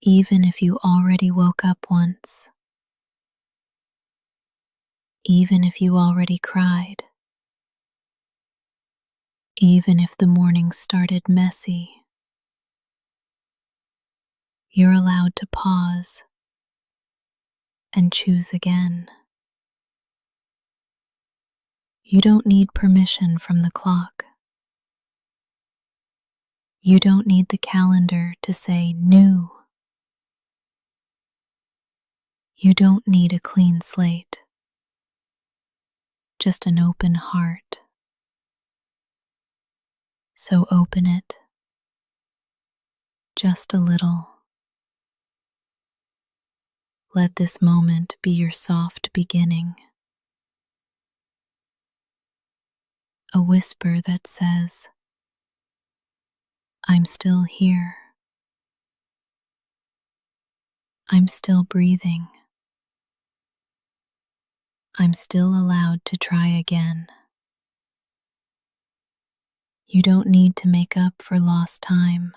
even if you already woke up once, even if you already cried, even if the morning started messy. You're allowed to pause and choose again. You don't need permission from the clock. You don't need the calendar to say new. You don't need a clean slate, just an open heart. So open it, just a little. Let this moment be your soft beginning. A whisper that says, I'm still here. I'm still breathing. I'm still allowed to try again. You don't need to make up for lost time.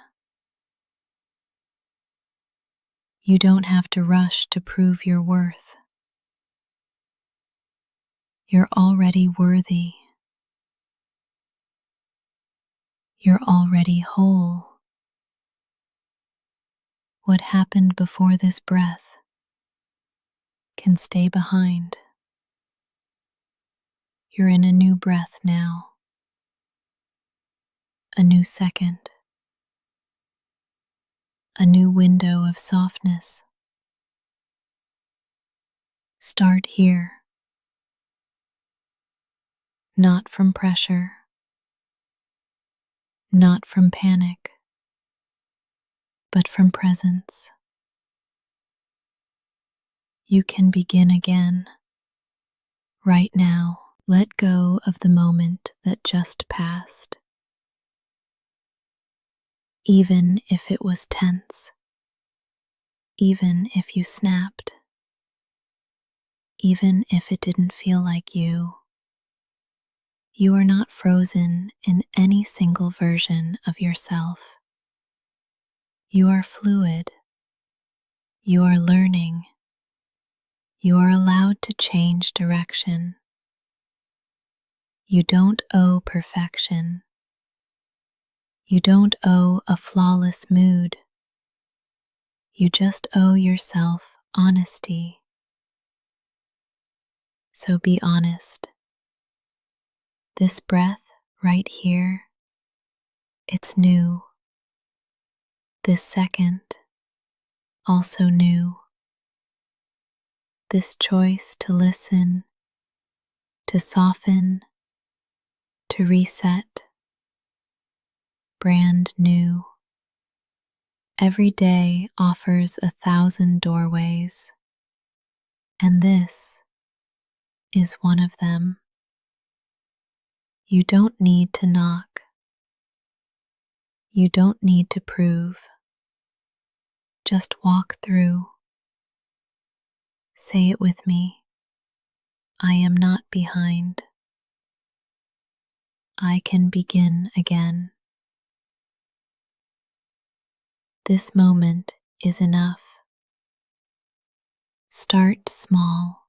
You don't have to rush to prove your worth. You're already worthy. You're already whole. What happened before this breath can stay behind. You're in a new breath now. A new second. A new window of softness. Start here. Not from pressure. Not from panic. But from presence. You can begin again. Right now. Let go of the moment that just passed. Even if it was tense. Even if you snapped. Even if it didn't feel like you. You are not frozen in any single version of yourself. You are fluid. You are learning. You are allowed to change direction. You don't owe perfection. You don't owe a flawless mood. You just owe yourself honesty. So be honest. This breath right here, it's new. This second, also new. This choice to listen, to soften, to reset, brand new. Every day offers 1,000 doorways, and this is one of them. You don't need to knock. You don't need to prove. Just walk through. Say it with me. I am not behind. I can begin again. This moment is enough. Start small.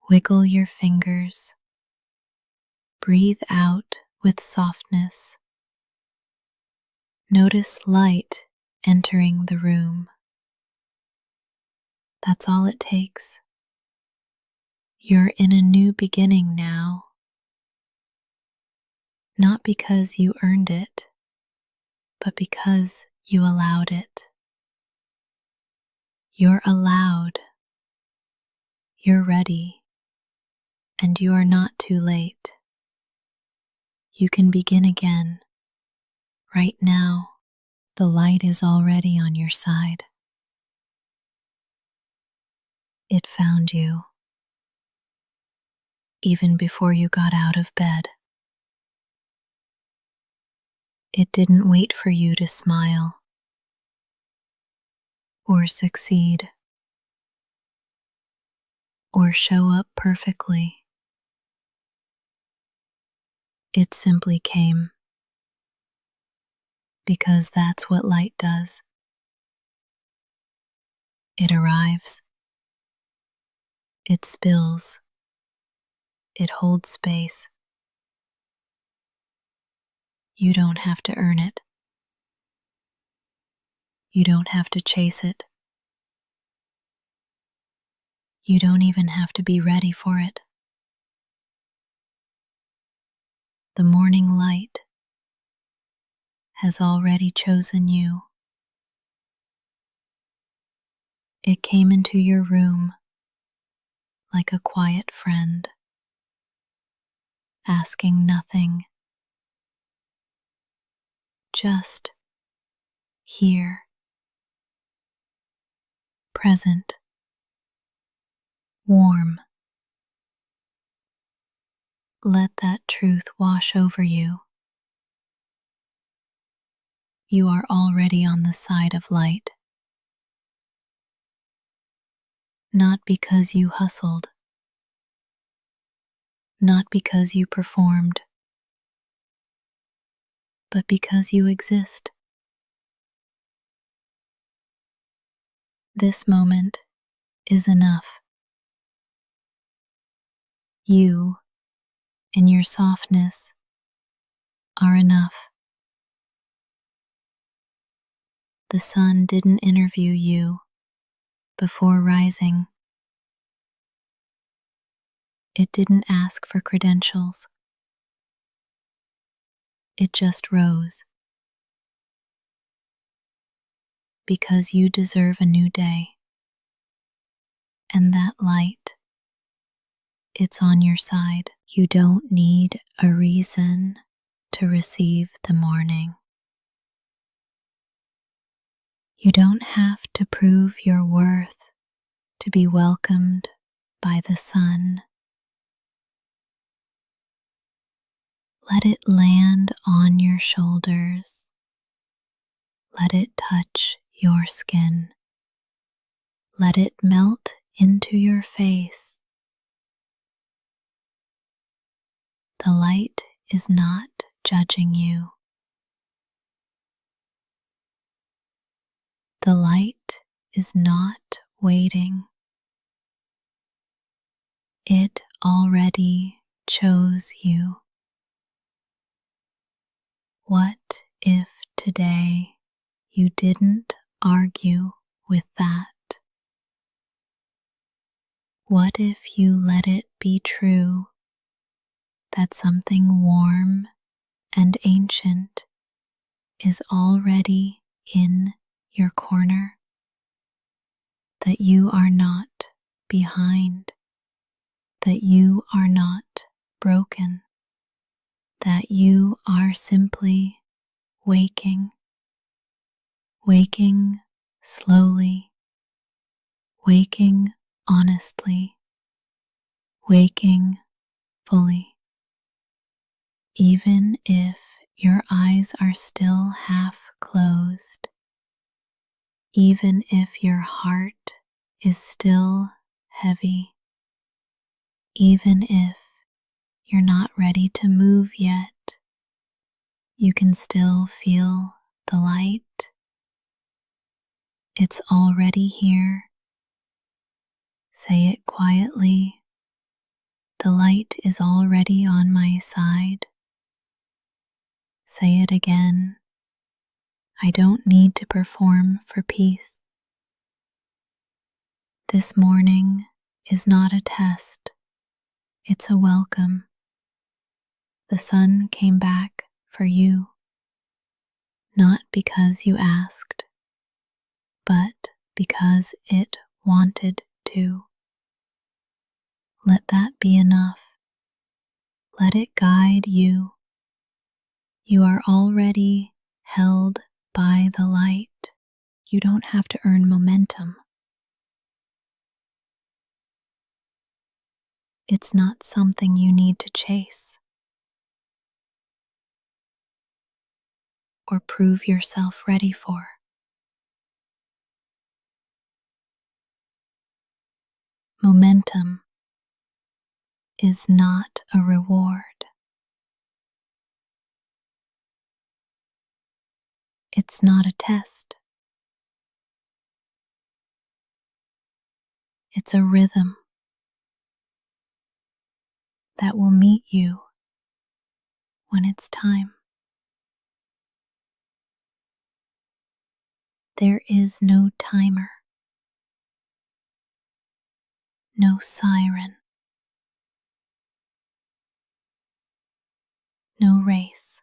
Wiggle your fingers. Breathe out with softness. Notice light entering the room. That's all it takes. You're in a new beginning now. Not because you earned it, but because you allowed it. You're allowed. You're ready. And you are not too late. You can begin again. Right now, the light is already on your side. It found you. Even before you got out of bed. It didn't wait for you to smile or succeed or show up perfectly. It simply came because that's what light does. It arrives, it spills, it holds space. You don't have to earn it. You don't have to chase it. You don't even have to be ready for it. The morning light has already chosen you. It came into your room like a quiet friend, asking nothing, just here, present, warm. Let that truth wash over you. You are already on the side of light, not because you hustled, not because you performed, but because you exist. This moment is enough. You, in your softness, are enough. The sun didn't interview you before rising. It didn't ask for credentials. It just rose. Because you deserve a new day. And that light, it's on your side. You don't need a reason to receive the morning. You don't have to prove your worth to be welcomed by the sun. Let it land on your shoulders. Let it touch your skin. Let it melt into your face. The light is not judging you. The light is not waiting. It already chose you. What if today you didn't argue with that? What if you let it be true that something warm and ancient is already in your corner? That you are not behind, that you are not broken, that you are simply waking, waking slowly, waking honestly, waking fully. Even if your eyes are still half closed, even if your heart is still heavy, even if you're not ready to move yet, you can still feel the light. It's already here. Say it quietly. The light is already on my side. Say it again. I don't need to perform for peace. This morning is not a test. It's a welcome. The sun came back for you, not because you asked, but because it wanted to. Let that be enough. Let it guide you. You are already held by the light. You don't have to earn momentum. It's not something you need to chase or prove yourself ready for. Momentum is not a reward. It's not a test. It's a rhythm that will meet you when it's time. There is no timer, no siren, no race.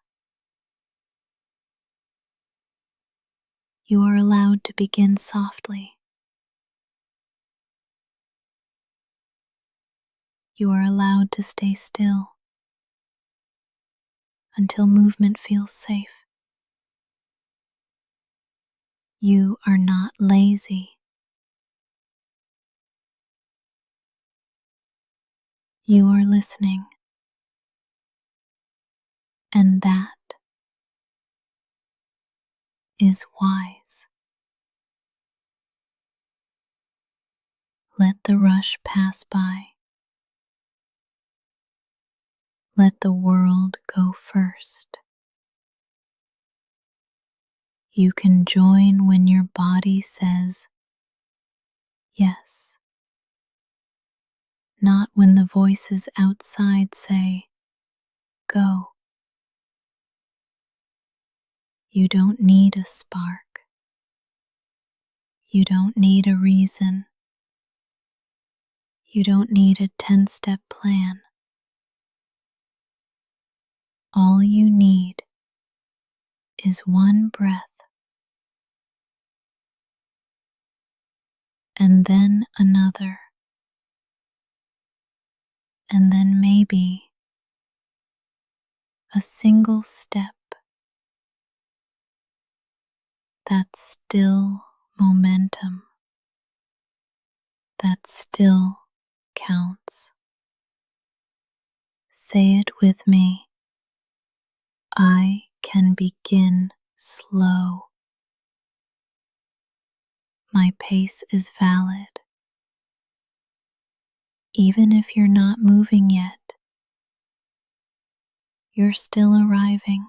You are allowed to begin softly. You are allowed to stay still until movement feels safe. You are not lazy. You are listening, and that is wise. Let the rush pass by. Let the world go first. You can join when your body says yes, not when the voices outside say go. You don't need a spark. You don't need a reason. You don't need a 10-step plan. All you need is one breath, and then another, and then maybe a single step. That's still momentum. That still counts. Say it with me. I can begin slow. My pace is valid. Even if you're not moving yet, you're still arriving.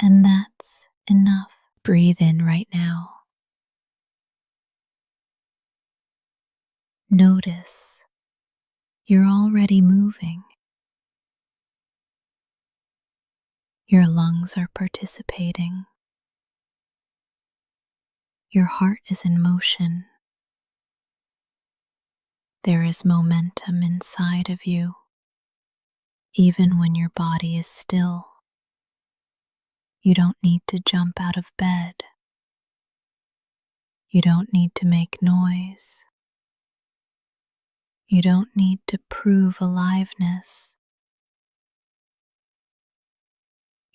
And that's enough. Breathe in right now. Notice you're already moving. Your lungs are participating. Your heart is in motion. There is momentum inside of you, even when your body is still. You don't need to jump out of bed. You don't need to make noise. You don't need to prove aliveness.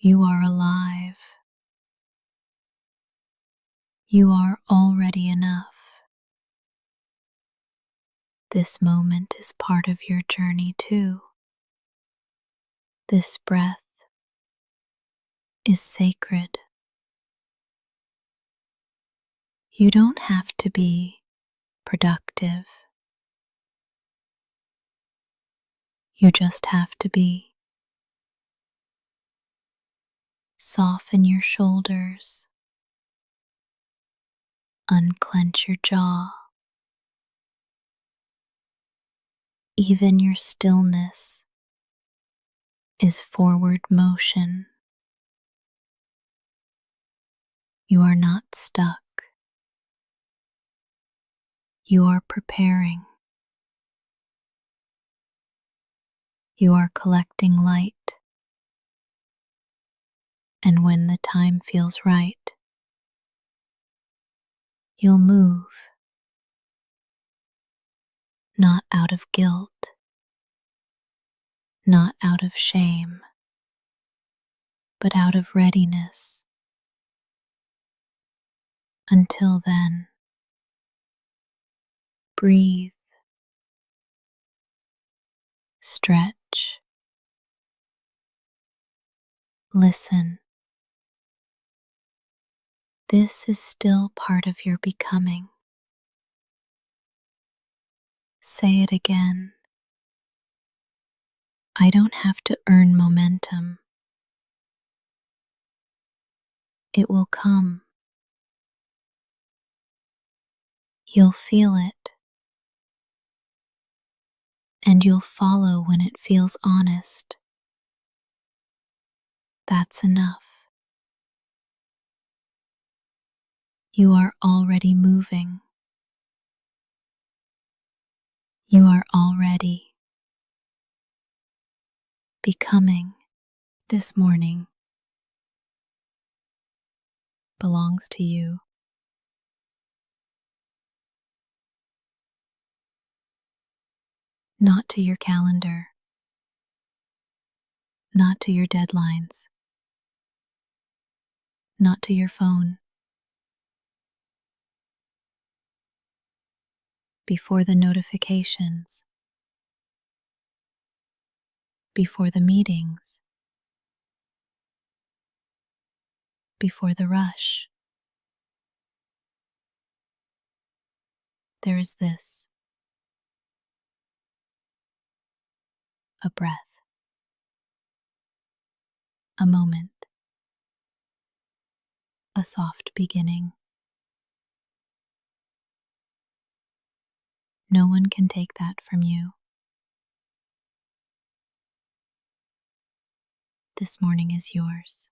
You are alive. You are already enough. This moment is part of your journey too. This breath is sacred. You don't have to be productive. You just have to be. Soften your shoulders. Unclench your jaw. Even your stillness is forward motion. You are not stuck. You are preparing. You are collecting light. And when the time feels right, you'll move. Not out of guilt, not out of shame, but out of readiness. Until then, breathe, stretch, listen. This is still part of your becoming. Say it again. I don't have to earn momentum. It will come. You'll feel it, and you'll follow when it feels honest. That's enough. You are already moving. You are already becoming. This morning belongs to you. Not to your calendar, not to your deadlines, not to your phone. Before the notifications, before the meetings, before the rush, there is this: a breath, a moment, a soft beginning. No one can take that from you. This morning is yours.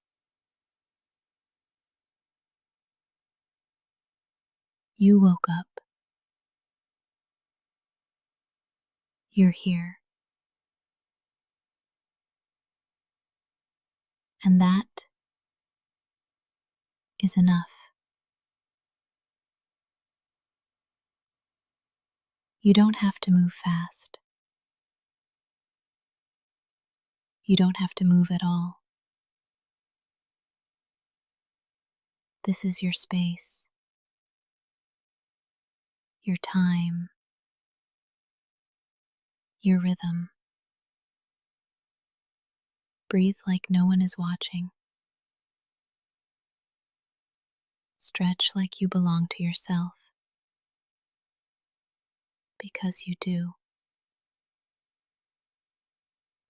You woke up. You're here. And that is enough. You don't have to move fast. You don't have to move at all. This is your space, your time, your rhythm. Breathe like no one is watching. Stretch like you belong to yourself, because you do.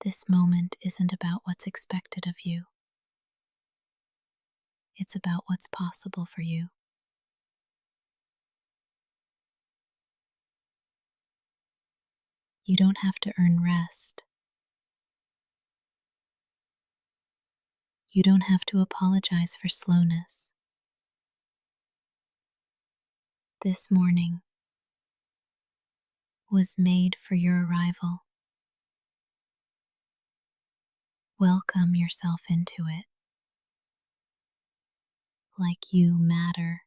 This moment isn't about what's expected of you. It's about what's possible for you. You don't have to earn rest. You don't have to apologize for slowness. This morning was made for your arrival. Welcome yourself into it, like you matter,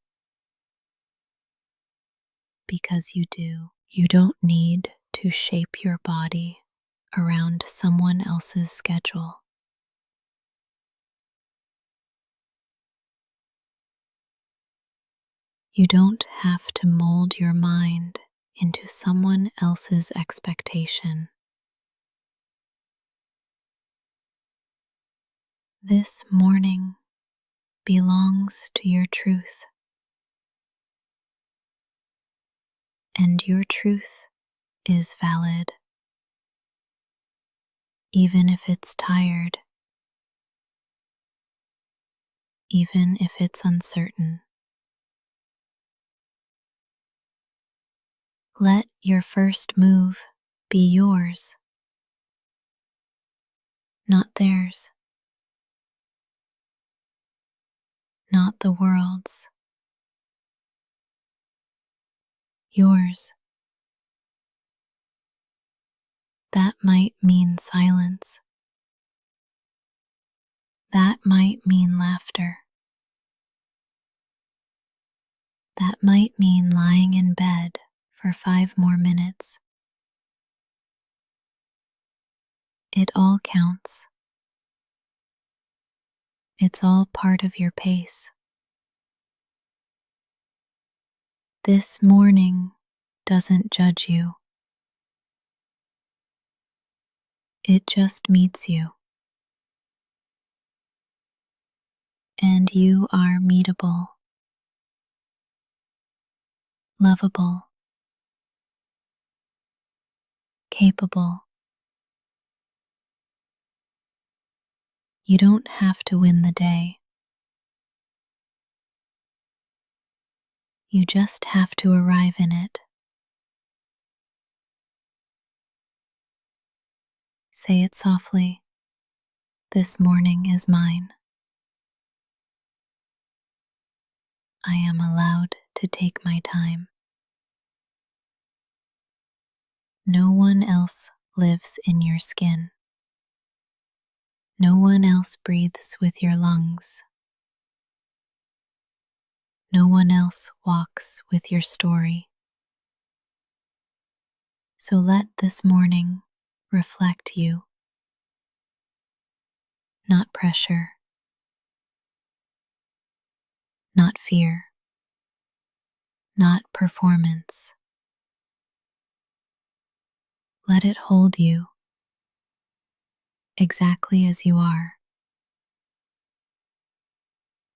because you do. You don't need to shape your body around someone else's schedule. You don't have to mold your mind into someone else's expectation. This morning belongs to your truth, and your truth is valid, even if it's tired, even if it's uncertain. Let your first move be yours, not theirs, not the world's. Yours. That might mean silence. That might mean laughter. That might mean lying in bed for 5 more minutes. It all counts. It's all part of your pace. This morning doesn't judge you. It just meets you. And you are meetable, lovable, capable. You don't have to win the day. You just have to arrive in it. Say it softly. This morning is mine. I am allowed to take my time. No one else lives in your skin. No one else breathes with your lungs. No one else walks with your story. So let this morning reflect you, not pressure, not fear, not performance. Let it hold you exactly as you are.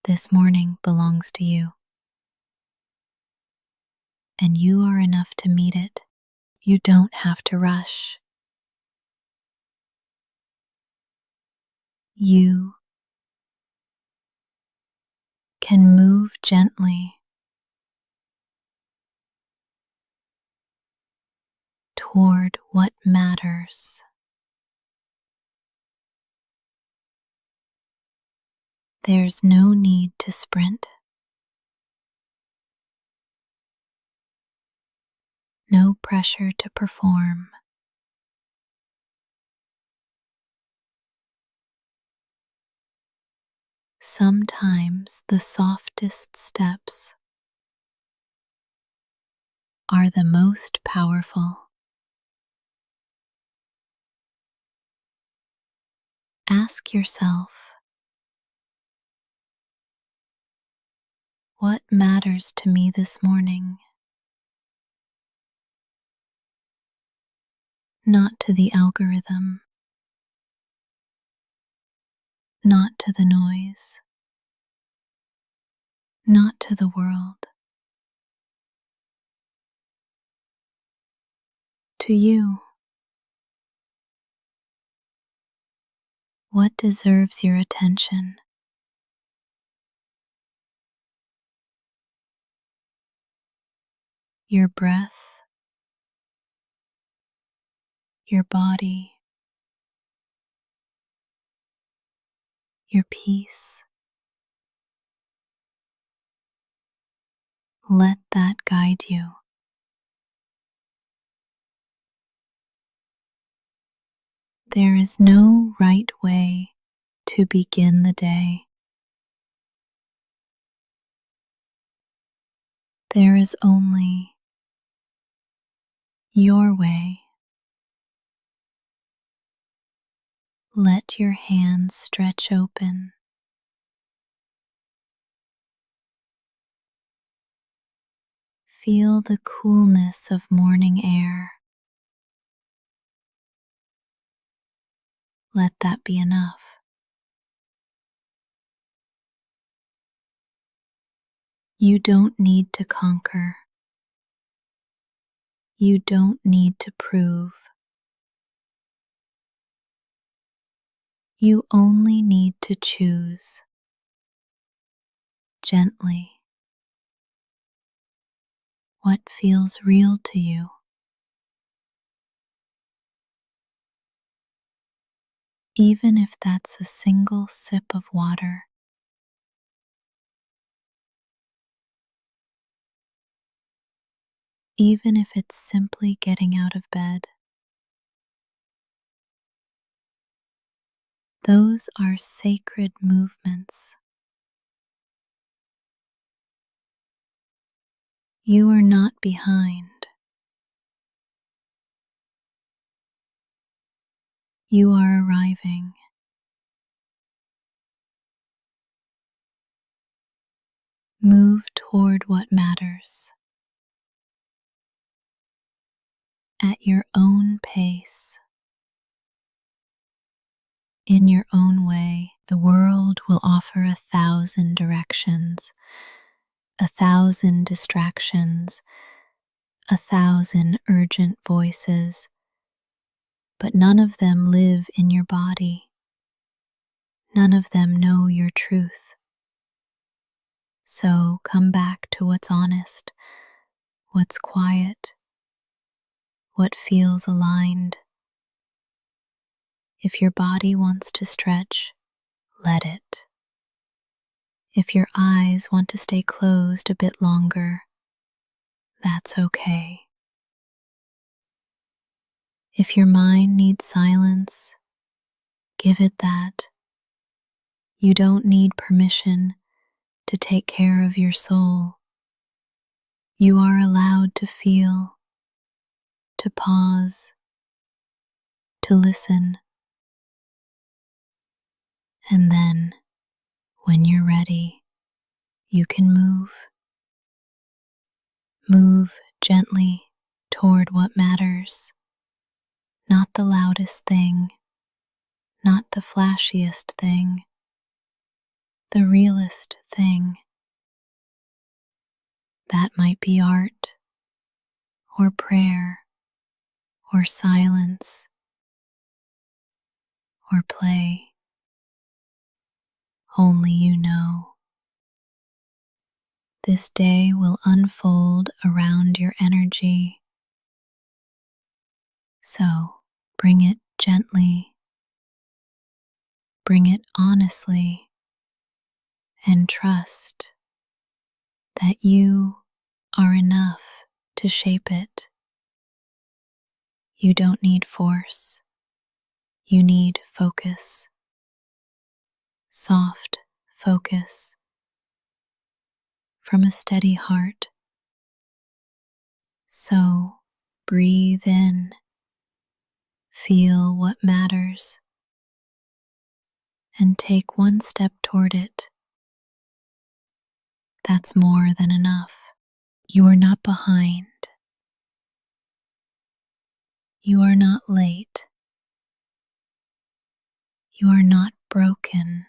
This morning belongs to you, and you are enough to meet it. You don't have to rush. You can move gently toward what matters. There's no need to sprint, no pressure to perform. Sometimes the softest steps are the most powerful. Ask yourself, what matters to me this morning? Not to the algorithm, not to the noise, not to the world. To you, what deserves your attention? Your breath, your body, your peace. Let that guide you. There is no right way to begin the day. There is only your way. Let your hands stretch open. Feel the coolness of morning air. Let that be enough. You don't need to conquer. You don't need to prove. You only need to choose gently what feels real to you. Even if that's a single sip of water, even if it's simply getting out of bed. Those are sacred movements. You are not behind. You are arriving. Move toward what matters at your own pace. In your own way, the world will offer 1,000 directions, 1,000 distractions, 1,000 urgent voices, but none of them live in your body. None of them know your truth. So come back to what's honest, what's quiet, what feels aligned. If your body wants to stretch, let it. If your eyes want to stay closed a bit longer, that's okay. If your mind needs silence, give it that. You don't need permission to take care of your soul. You are allowed to feel, to pause, to listen. And then, when you're ready, you can move. Move gently toward what matters. Not the loudest thing, not the flashiest thing, the realest thing. That might be art, or prayer, or silence, or play. Only you know. This day will unfold around your energy. So bring it gently, bring it honestly, and trust that you are enough to shape it. You don't need force, you need focus. Soft focus from a steady heart. So breathe in, feel what matters, and take one step toward it. That's more than enough. You are not behind. You are not late. You are not broken.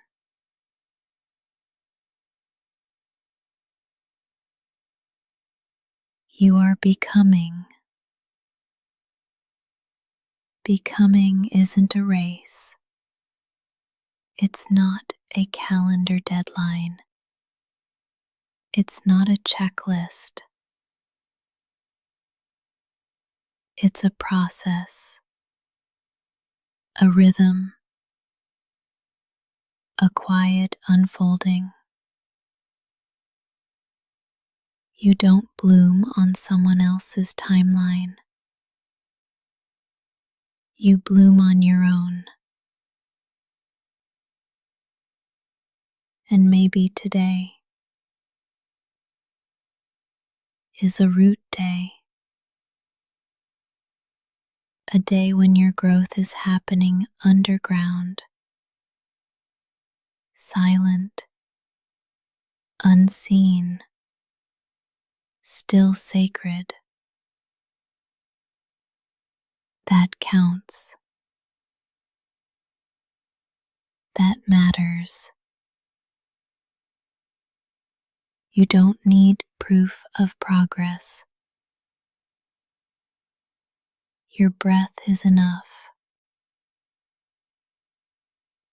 You are becoming. Becoming isn't a race. It's not a calendar deadline. It's not a checklist. It's a process, a rhythm, a quiet unfolding. You don't bloom on someone else's timeline. You bloom on your own. And maybe today is a root day. A day when your growth is happening underground, silent, unseen, still sacred. That counts. That matters. You don't need proof of progress. Your breath is enough.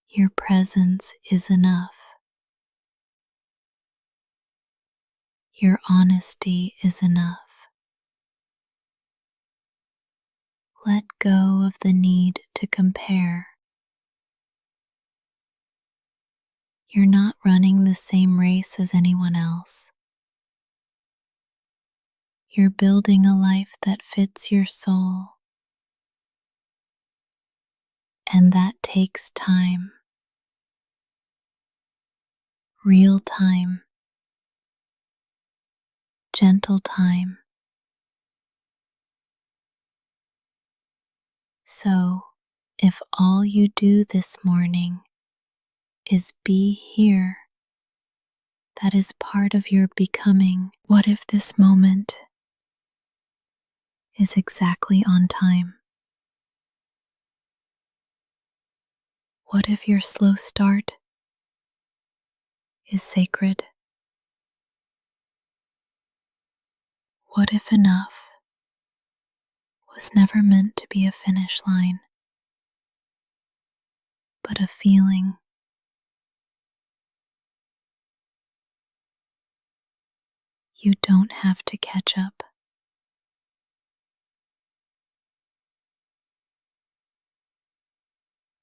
Your presence is enough. Your honesty is enough. Let go of the need to compare. You're not running the same race as anyone else. You're building a life that fits your soul. And that takes time. Real time. Gentle time. So, if all you do this morning is be here, that is part of your becoming. What if this moment is exactly on time? What if your slow start is sacred? What if enough was never meant to be a finish line, but a feeling? You don't have to catch up.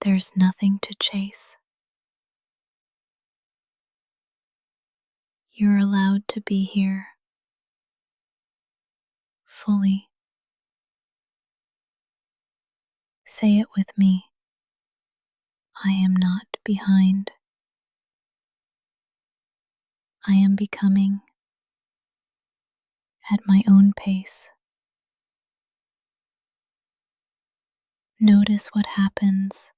There's nothing to chase. You're allowed to be here fully. Say it with me. I am not behind. I am becoming at my own pace. Notice what happens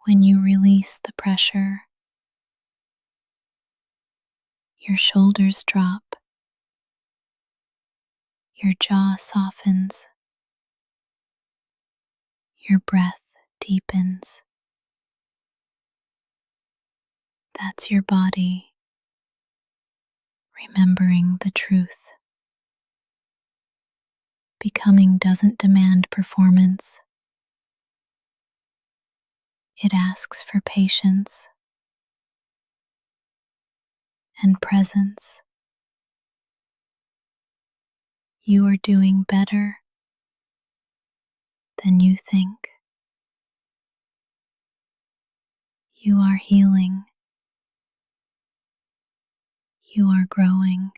when you release the pressure. Your shoulders drop. Your jaw softens. Your breath deepens. That's your body remembering the truth. Becoming doesn't demand performance. It asks for patience and presence. You are doing better than you think. You are healing. You are growing.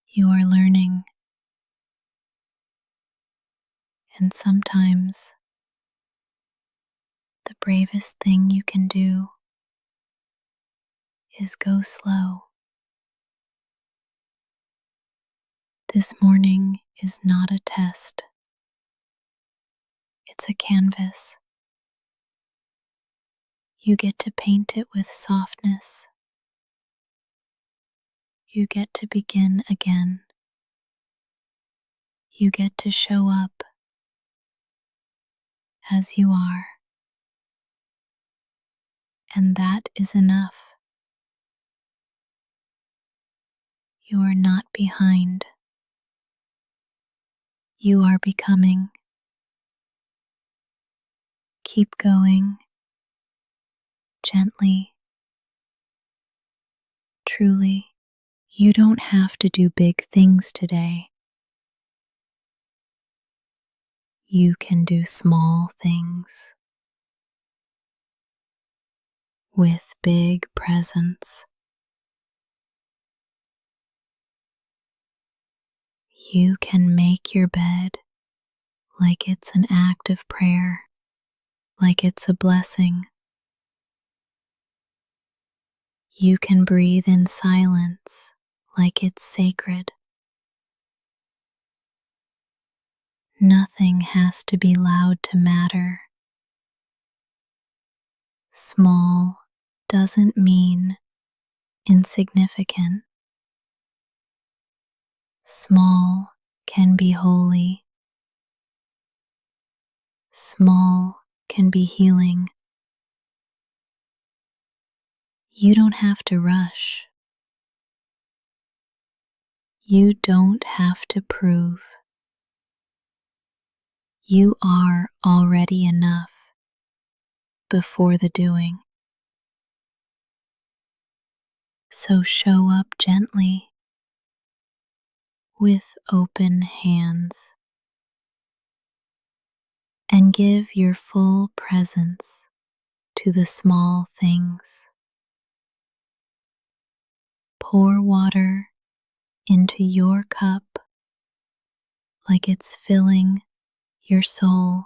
You are learning. And sometimes the bravest thing you can do is go slow. This morning is not a test. It's a canvas. You get to paint it with softness. You get to begin again. You get to show up as you are. And that is enough. You are not behind. You are becoming. Keep going, gently, truly. You don't have to do big things today. You can do small things with big presence. You can make your bed like it's an act of prayer, like it's a blessing. You can breathe in silence like it's sacred. Nothing has to be loud to matter. Small doesn't mean insignificant. Small can be holy. Small can be healing. You don't have to rush. You don't have to prove. You are already enough before the doing. So show up gently with open hands and give your full presence to the small things. Pour water into your cup like it's filling your soul.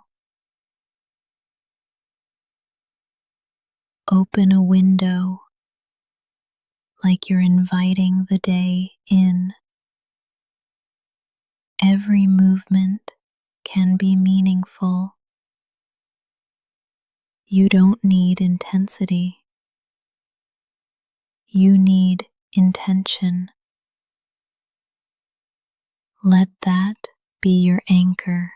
Open a window like you're inviting the day in. Every movement can be meaningful. You don't need intensity. You need intention. Let that be your anchor.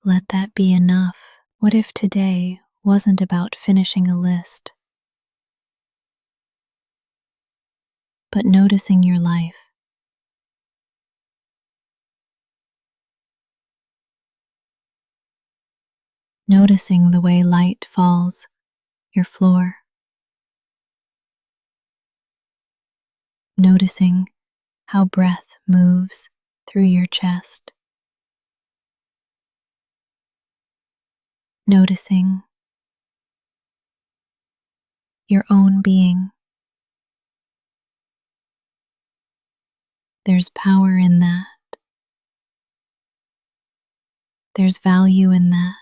Let that be enough. What if today wasn't about finishing a list, but noticing your life? Noticing the way light falls your floor, noticing how breath moves through your chest, noticing your own being. There's power in that. There's value in that.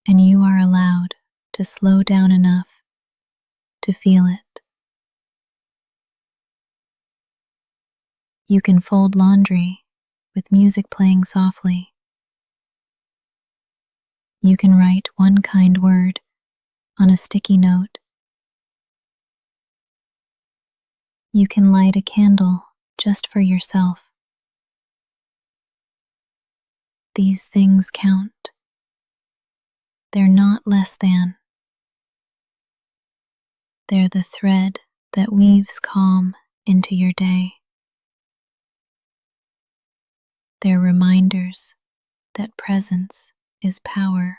And you are allowed to slow down enough to feel it. You can fold laundry with music playing softly. You can write one kind word on a sticky note. You can light a candle just for yourself. These things count. They're not less than. They're the thread that weaves calm into your day. They're reminders that presence is power.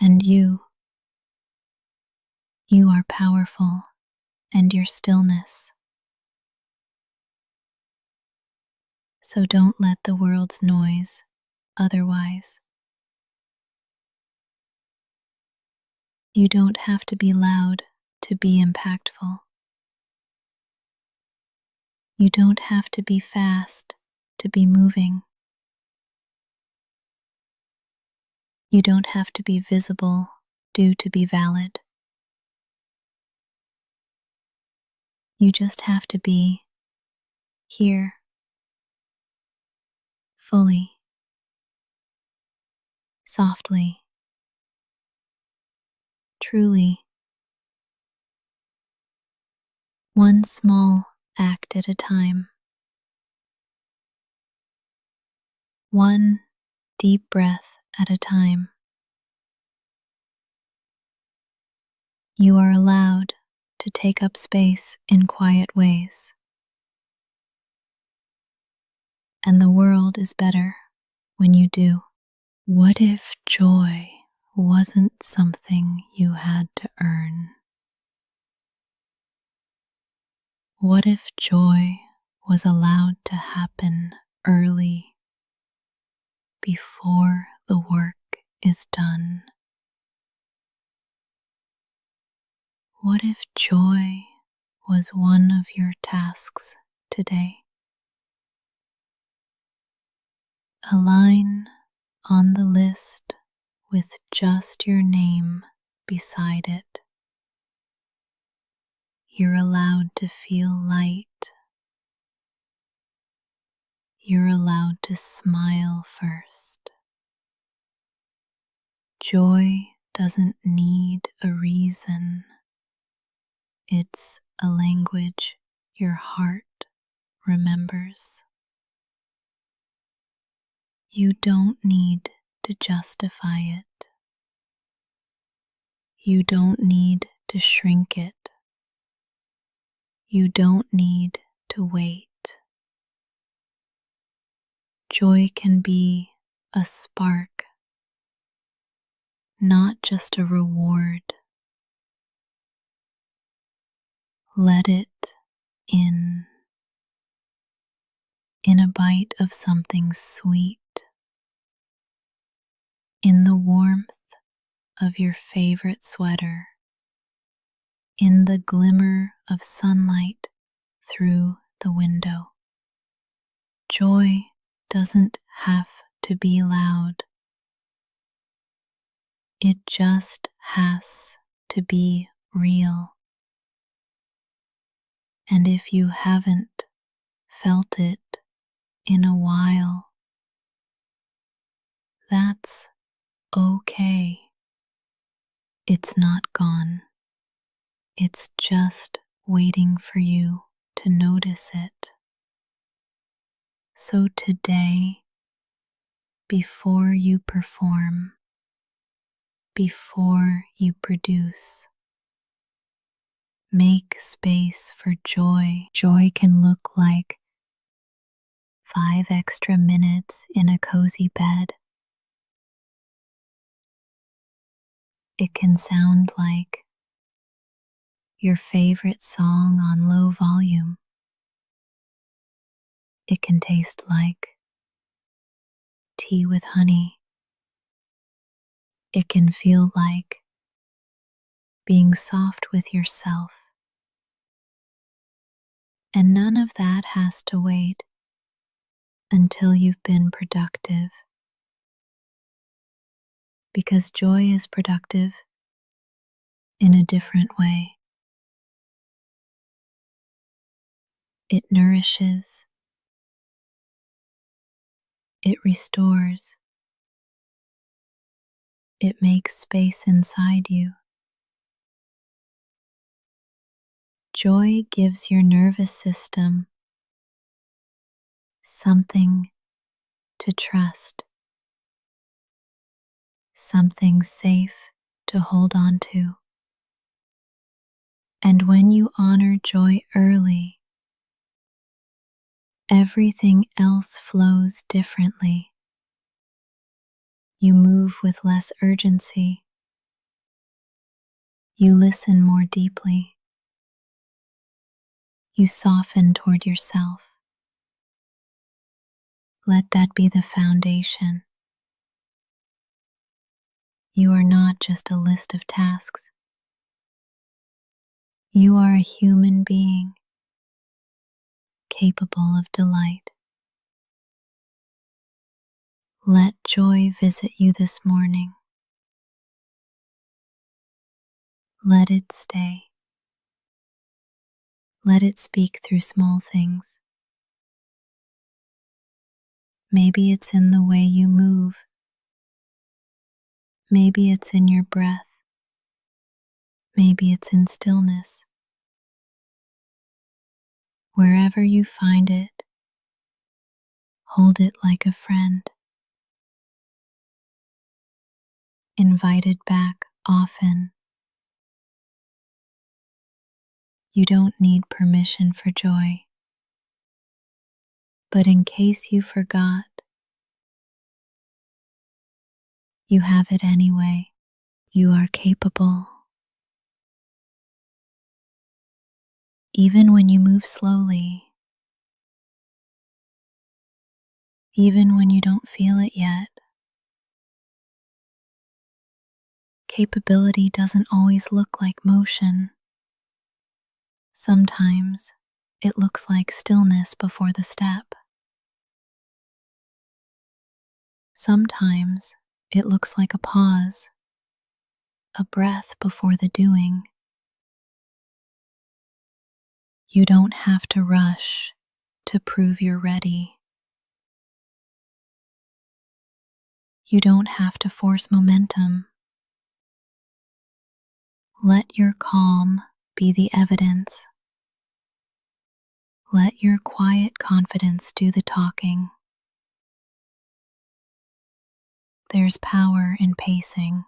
And you are powerful, and your stillness. So don't let the world's noise otherwise. You don't have to be loud to be impactful. You don't have to be fast to be moving. You don't have to be visible due to be valid. You just have to be here, fully, softly, truly, one small act at a time. One deep breath at a time. You are allowed to take up space in quiet ways. And the world is better when you do. What if joy wasn't something you had to earn? What if joy was allowed to happen early, before the work is done? What if joy was one of your tasks today? A line on the list with just your name beside it. You're allowed to feel light. You're allowed to smile first. Joy doesn't need a reason. It's a language your heart remembers. You don't need to justify it. You don't need to shrink it. You don't need to wait. Joy can be a spark, not just a reward. Let it in a bite of something sweet, in the warmth of your favorite sweater, in the glimmer of sunlight through the window. Joy doesn't have to be loud. It just has to be real. And if you haven't felt it in a while, that's okay. It's not gone. It's just waiting for you to notice it. So today, before you perform, before you produce, make space for joy. Joy can look like 5 extra minutes in a cozy bed. It can sound like your favorite song on low volume. It can taste like tea with honey. It can feel like being soft with yourself. And none of that has to wait until you've been productive. Because joy is productive in a different way. It nourishes, it restores, it makes space inside you. Joy gives your nervous system something to trust, something safe to hold on to. And when you honor joy early, everything else flows differently. You move with less urgency. You listen more deeply. You soften toward yourself. Let that be the foundation. You are not just a list of tasks. You are a human being capable of delight. Let joy visit you this morning. Let it stay. Let it speak through small things. Maybe it's in the way you move. Maybe it's in your breath. Maybe it's in stillness. Wherever you find it, hold it like a friend. Invite it back often. You don't need permission for joy. But in case you forgot, you have it anyway. You are capable. Even when you move slowly, even when you don't feel it yet, capability doesn't always look like motion. Sometimes it looks like stillness before the step. Sometimes it looks like a pause, a breath before the doing. You don't have to rush to prove you're ready. You don't have to force momentum. Let your calm be the evidence. Let your quiet confidence do the talking. There's power in pacing.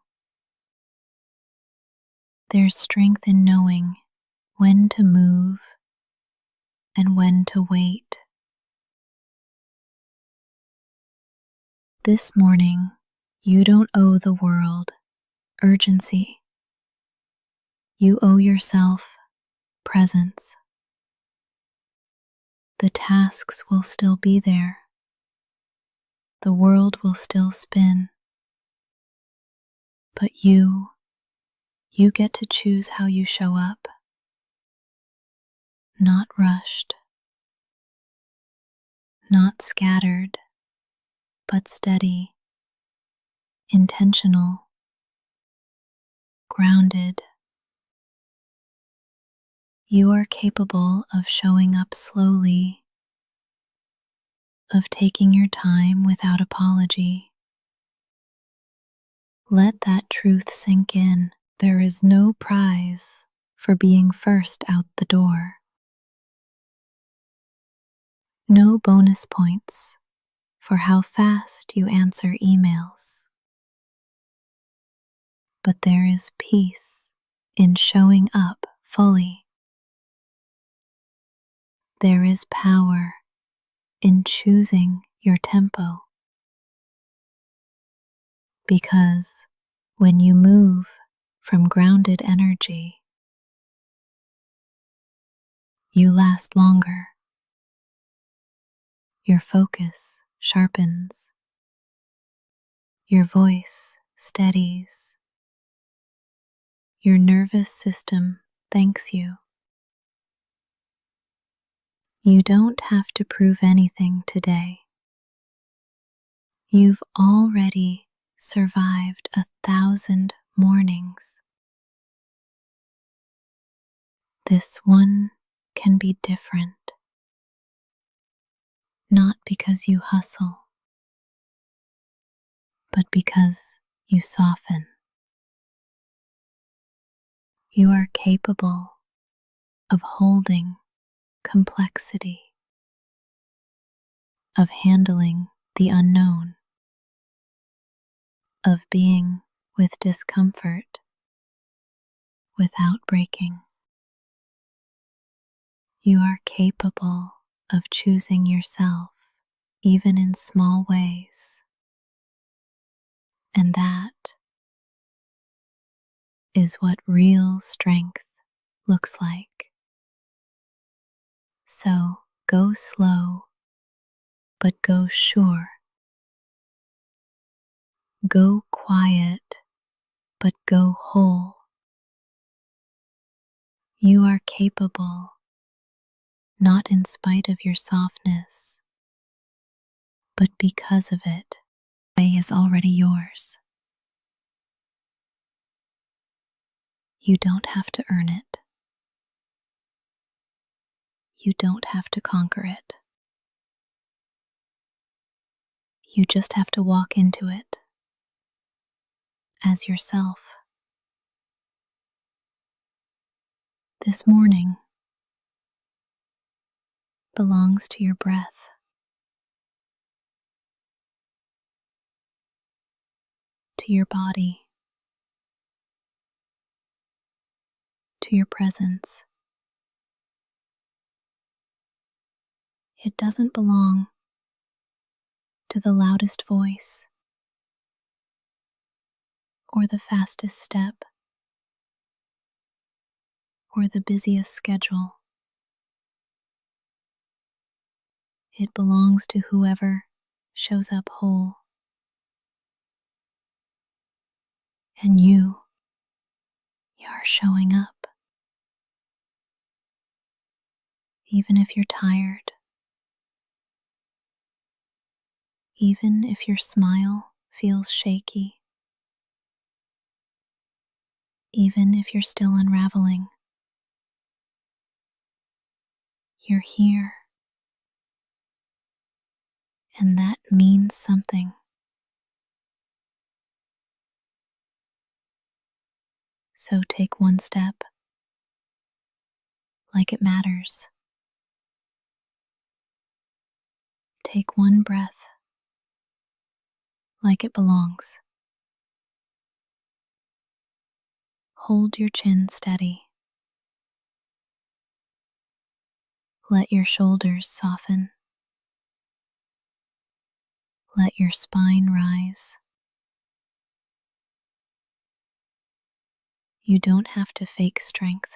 There's strength in knowing when to move and when to wait. This morning, you don't owe the world urgency. You owe yourself presence. The tasks will still be there. The world will still spin. But you get to choose how you show up. Not rushed, not scattered, but steady, intentional, grounded. You are capable of showing up slowly, of taking your time without apology. Let that truth sink in. There is no prize for being first out the door. No bonus points for how fast you answer emails. But there is peace in showing up fully. There is power in choosing your tempo. Because when you move from grounded energy, you last longer. Your focus sharpens. Your voice steadies. Your nervous system thanks you. You don't have to prove anything today. You've already survived 1,000 mornings. This one can be different, not because you hustle, but because you soften. You are capable of holding complexity, of handling the unknown, of being with discomfort without breaking. You are capable of choosing yourself, even in small ways. And that is what real strength looks like. So go slow, but go sure. Go quiet, but go whole. You are capable, not in spite of your softness, but because of it. The way is already yours. You don't have to earn it. You don't have to conquer it. You just have to walk into it as yourself. This morning belongs to your breath, to your body, to your presence. It doesn't belong to the loudest voice or the fastest step or the busiest schedule. It belongs to whoever shows up whole. And you are showing up. Even if you're tired, even if your smile feels shaky, even if you're still unraveling, you're here. And that means something. So take one step like it matters. Take one breath like it belongs. Hold your chin steady. Let your shoulders soften. Let your spine rise. You don't have to fake strength.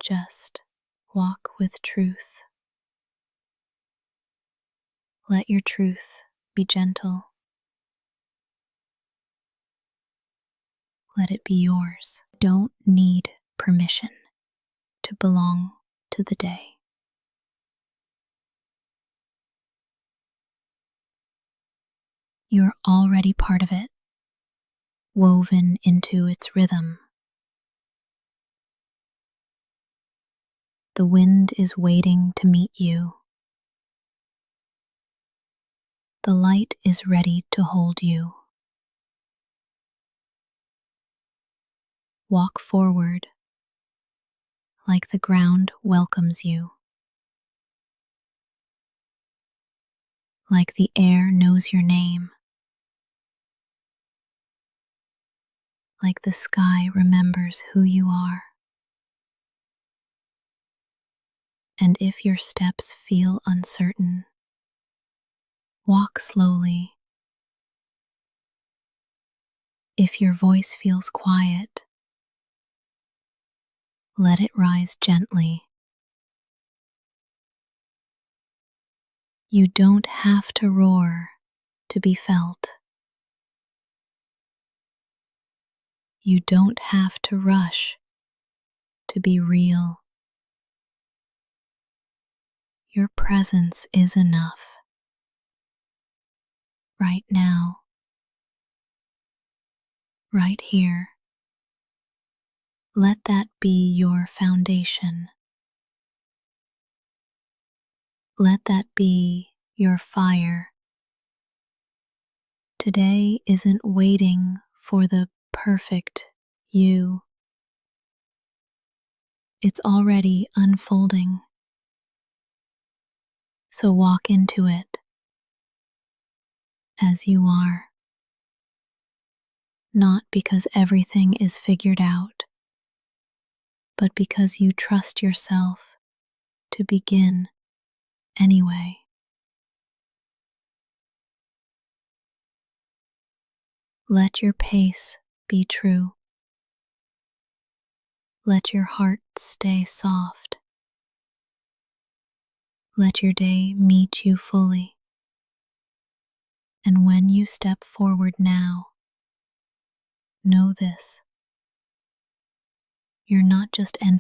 Just walk with truth. Let your truth be gentle. Let it be yours. Don't need permission to belong to the day. You're already part of it, woven into its rhythm. The wind is waiting to meet you. The light is ready to hold you. Walk forward like the ground welcomes you, like the air knows your name, like the sky remembers who you are. And if your steps feel uncertain, walk slowly. If your voice feels quiet, Let it rise gently. You don't have to roar to be felt. You don't have to rush to be real. Your presence is enough. Right now, right here. Let that be your foundation. Let that be your fire. Today isn't waiting for the perfect you. It's already unfolding. So walk into it as you are. Not because everything is figured out, but because you trust yourself to begin anyway. Let your pace be true. Let your heart stay soft. Let your day meet you fully. And when you step forward now, know this: you're not just entering